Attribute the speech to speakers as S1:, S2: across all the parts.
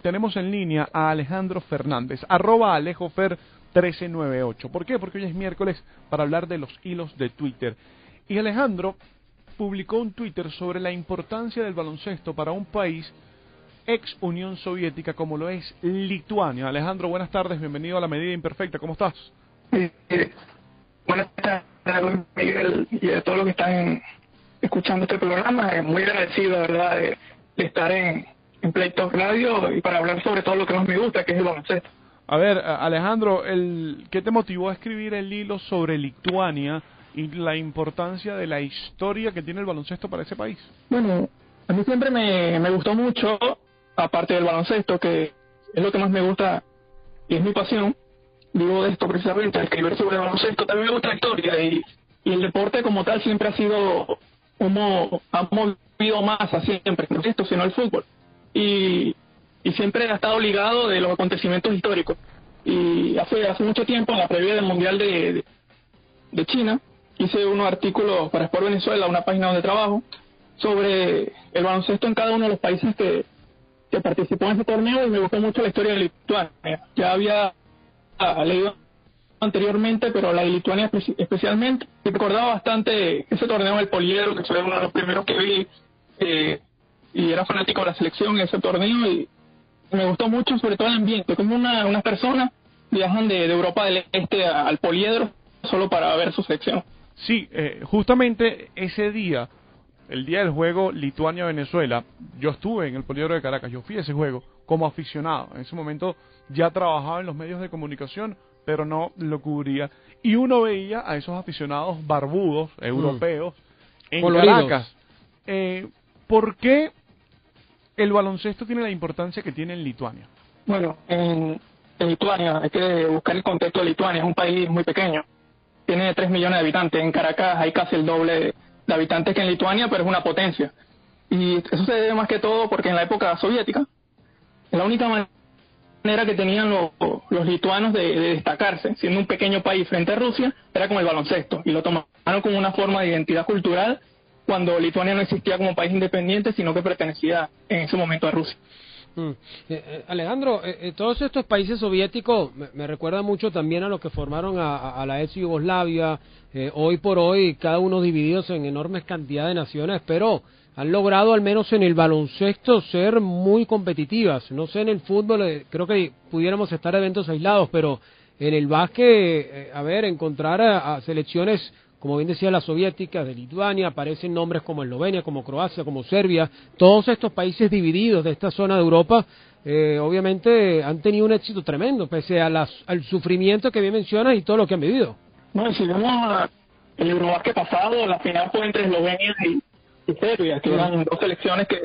S1: tenemos en línea a Alejandro Fernández, @AlejoFer1398. ¿Por qué? Porque hoy es miércoles para hablar de los hilos de Twitter. Y Alejandro publicó un Twitter sobre la importancia del baloncesto para un país ex Unión Soviética como lo es Lituania. Alejandro, buenas tardes, bienvenido a La Medida Imperfecta, ¿cómo estás?
S2: Buenas tardes, Miguel, y a todos los que están escuchando este programa. Muy agradecido, ¿verdad?, de estar en Play Talk Radio y para hablar sobre todo lo que más me gusta, que es el baloncesto.
S1: A ver, Alejandro, ¿qué te motivó a escribir el hilo sobre Lituania y la importancia de la historia que tiene el baloncesto para ese país?
S2: Bueno, a mí siempre me gustó mucho, aparte del baloncesto, que es lo que más me gusta y es mi pasión. Vivo de esto precisamente, escribir sobre el baloncesto. También me gusta la historia y el deporte como tal siempre ha sido como ha movido más siempre, no esto sino el fútbol. Y siempre ha estado ligado de los acontecimientos históricos. Y hace mucho tiempo, en la previa del Mundial de China, hice unos artículos para Sport Venezuela, una página donde trabajo, sobre el baloncesto en cada uno de los países que participó en ese torneo, y me gustó mucho la historia de Lituania. Ya había leído anteriormente, pero la de Lituania especialmente, y recordaba bastante ese torneo del Poliedro, que fue uno de los primeros que vi, y era fanático de la selección en ese torneo, y me gustó mucho sobre todo el ambiente, como unas personas viajan de Europa del Este al Poliedro solo para ver su selección.
S1: Sí, justamente ese día, el día del juego Lituania-Venezuela, yo estuve en el Poliedro de Caracas, yo fui a ese juego como aficionado. En ese momento ya trabajaba en los medios de comunicación, pero no lo cubría. Y uno veía a esos aficionados barbudos, europeos, en
S3: coloridos.
S1: Caracas. ¿Por qué el baloncesto tiene la importancia que tiene en Lituania?
S2: Bueno, en Lituania, hay que buscar el contexto de Lituania, es un país muy pequeño. Tiene 3 millones de habitantes. En Caracas hay casi el doble de habitantes que en Lituania, pero es una potencia. Y eso se debe más que todo porque en la época soviética, la única manera que tenían los lituanos de destacarse, siendo un pequeño país frente a Rusia, era con el baloncesto. Y lo tomaron como una forma de identidad cultural cuando Lituania no existía como país independiente, sino que pertenecía en ese momento a Rusia.
S3: Alejandro, todos estos países soviéticos me recuerdan mucho también a lo que formaron a la ex Yugoslavia, hoy por hoy cada uno divididos en enormes cantidades de naciones, pero han logrado al menos en el baloncesto ser muy competitivas. No sé, en el fútbol creo que pudiéramos estar eventos aislados, pero en el básquet, encontrar a selecciones, como bien decía, las soviéticas, de Lituania, aparecen nombres como Eslovenia, como Croacia, como Serbia. Todos estos países divididos de esta zona de Europa, obviamente han tenido un éxito tremendo, pese al sufrimiento que bien mencionas y todo lo que han vivido.
S2: Bueno, si vemos el Eurobásquet pasado, la final fue entre Eslovenia y Serbia, que eran dos selecciones que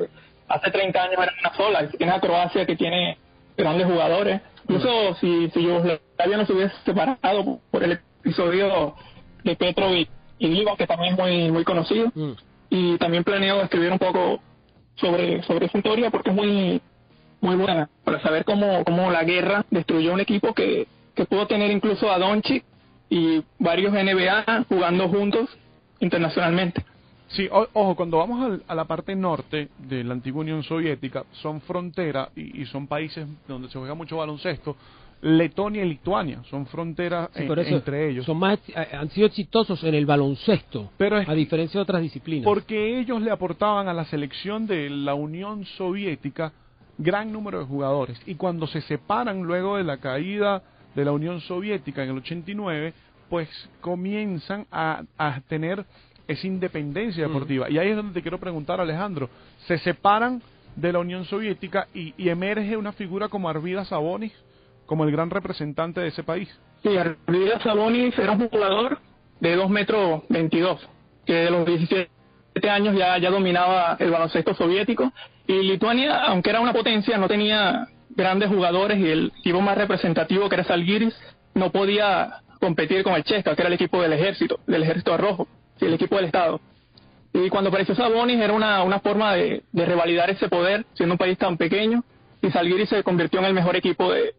S2: hace 30 años eran una sola. Y tienes a Croacia, que tiene grandes jugadores. Incluso si Yugoslavia no se hubiese separado por el episodio de Petrovic y Divan, que también es muy conocido. Y también planeo escribir un poco sobre esa historia, porque es muy buena, para saber cómo la guerra destruyó un equipo que pudo tener incluso a Doncic y varios NBA jugando juntos internacionalmente.
S1: Sí, ojo, cuando vamos a la parte norte de la antigua Unión Soviética, son frontera y son países donde se juega mucho baloncesto. Letonia y Lituania son fronteras entre ellos.
S3: Han sido exitosos en el baloncesto,
S1: pero
S3: a diferencia de otras disciplinas.
S1: Porque ellos le aportaban a la selección de la Unión Soviética gran número de jugadores. Y cuando se separan luego de la caída de la Unión Soviética en el 89, pues comienzan a tener esa independencia deportiva. Y ahí es donde te quiero preguntar, Alejandro. Se separan de la Unión Soviética y emerge una figura como Arvydas Sabonis como el gran representante de ese país.
S2: Sí, Arvydas Sabonis era un jugador de 2,22 metros, que de los 17 años ya dominaba el baloncesto soviético. Y Lituania, aunque era una potencia, no tenía grandes jugadores, y el equipo más representativo, que era Žalgiris, no podía competir con el CSKA, que era el equipo del ejército rojo, el equipo del Estado. Y cuando apareció Sabonis era una forma de revalidar ese poder, siendo un país tan pequeño, y Žalgiris se convirtió en el mejor equipo de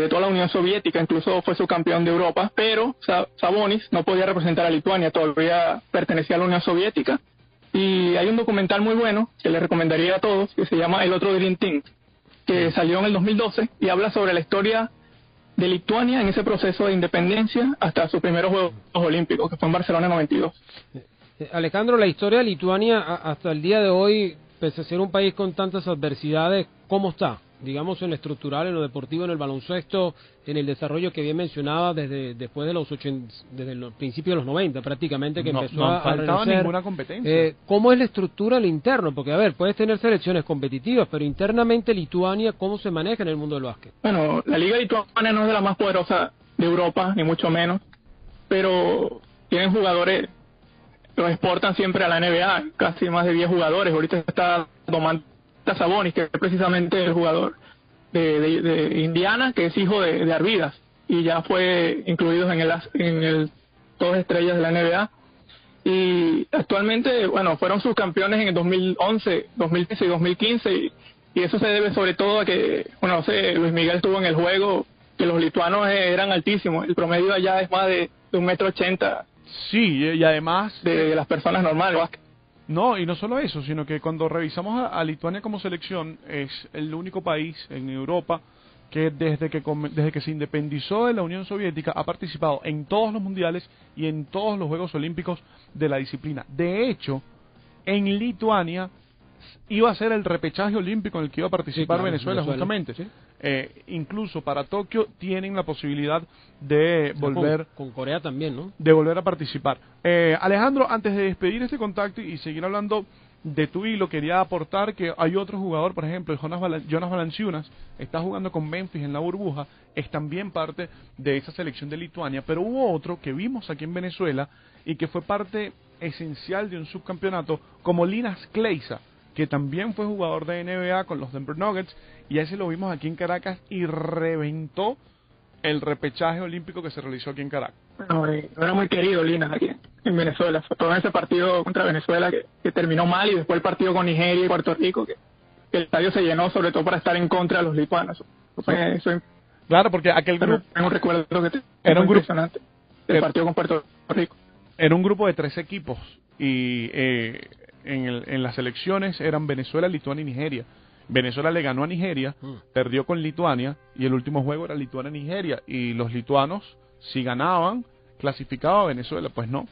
S2: toda la Unión Soviética, incluso fue subcampeón de Europa, pero Sabonis no podía representar a Lituania, todavía pertenecía a la Unión Soviética. Y hay un documental muy bueno que le recomendaría a todos, que se llama El Otro Dream Team, que salió en el 2012 y habla sobre la historia de Lituania en ese proceso de independencia hasta sus primeros Juegos Olímpicos, que fue en Barcelona 92.
S3: Alejandro, la historia de Lituania hasta el día de hoy, pese a ser un país con tantas adversidades, ¿cómo está? Digamos, en lo estructural, en lo deportivo, en el baloncesto, en el desarrollo que bien mencionaba después de desde los principios de los 90 prácticamente, que empezó
S1: no
S3: a
S1: faltaba
S3: renacer.
S1: ninguna competencia.
S3: ¿Cómo es la estructura al interno? Porque, a ver, puedes tener selecciones competitivas, pero internamente Lituania, ¿cómo se maneja en el mundo del básquet?
S2: Bueno, la liga lituana no es de la más poderosa de Europa, ni mucho menos, pero tienen jugadores, los exportan siempre a la NBA, casi más de 10 jugadores. Ahorita está Domantas Sabonis, que es precisamente el jugador de Indiana, que es hijo de Arvidas, y ya fue incluido en el dos estrellas de la NBA. Y actualmente, bueno, fueron subcampeones en el 2011, 2013 y 2015, y eso se debe sobre todo a que, bueno, no sé, Luis Miguel estuvo en el juego, que los lituanos eran altísimos, el promedio allá es más de 1,80 m.
S1: Sí, y además
S2: de las personas normales.
S1: No, y no solo eso, sino que cuando revisamos a Lituania como selección, es el único país en Europa que desde que se independizó de la Unión Soviética ha participado en todos los mundiales y en todos los Juegos Olímpicos de la disciplina. De hecho, en Lituania iba a ser el repechaje olímpico en el que iba a participar, sí, claro, Venezuela, justamente. ¿Sí? Incluso para Tokio tienen la posibilidad de volver
S3: con Corea también, ¿no?
S1: De volver a participar. Alejandro, antes de despedir este contacto y seguir hablando de tu hilo, quería aportar que hay otro jugador, por ejemplo, Jonas Valanciunas, está jugando con Memphis en la burbuja, es también parte de esa selección de Lituania, pero hubo otro que vimos aquí en Venezuela y que fue parte esencial de un subcampeonato, como Linas Kleiza, que también fue jugador de NBA con los Denver Nuggets, y a ese lo vimos aquí en Caracas y reventó el repechaje olímpico que se realizó aquí en Caracas.
S2: Bueno, era muy querido Linas aquí en Venezuela, sobre todo en ese partido contra Venezuela que terminó mal, y después el partido con Nigeria y Puerto Rico, que el estadio se llenó sobre todo para estar en contra de los lituanos.
S1: Claro, porque aquel grupo...
S2: Tengo un recuerdo que
S1: era un grupo
S2: impresionante del partido con Puerto Rico.
S1: Era un grupo de 3 equipos, y en las selecciones eran Venezuela, Lituania y Nigeria. Venezuela le ganó a Nigeria, perdió con Lituania, y el último juego era Lituania-Nigeria, y los lituanos, si ganaban, clasificaba a Venezuela. Pues no,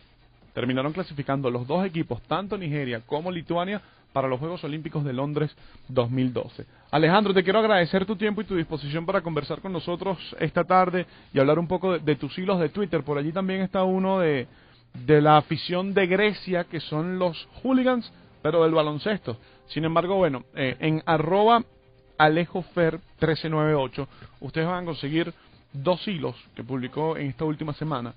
S1: terminaron clasificando los dos equipos, tanto Nigeria como Lituania, para los Juegos Olímpicos de Londres 2012. Alejandro, te quiero agradecer tu tiempo y tu disposición para conversar con nosotros esta tarde y hablar un poco de tus hilos de Twitter. Por allí también está uno de la afición de Grecia, que son los hooligans, pero del baloncesto. Sin embargo, bueno, en @AlejoFer1398 ustedes van a conseguir 2 hilos que publicó en esta última semana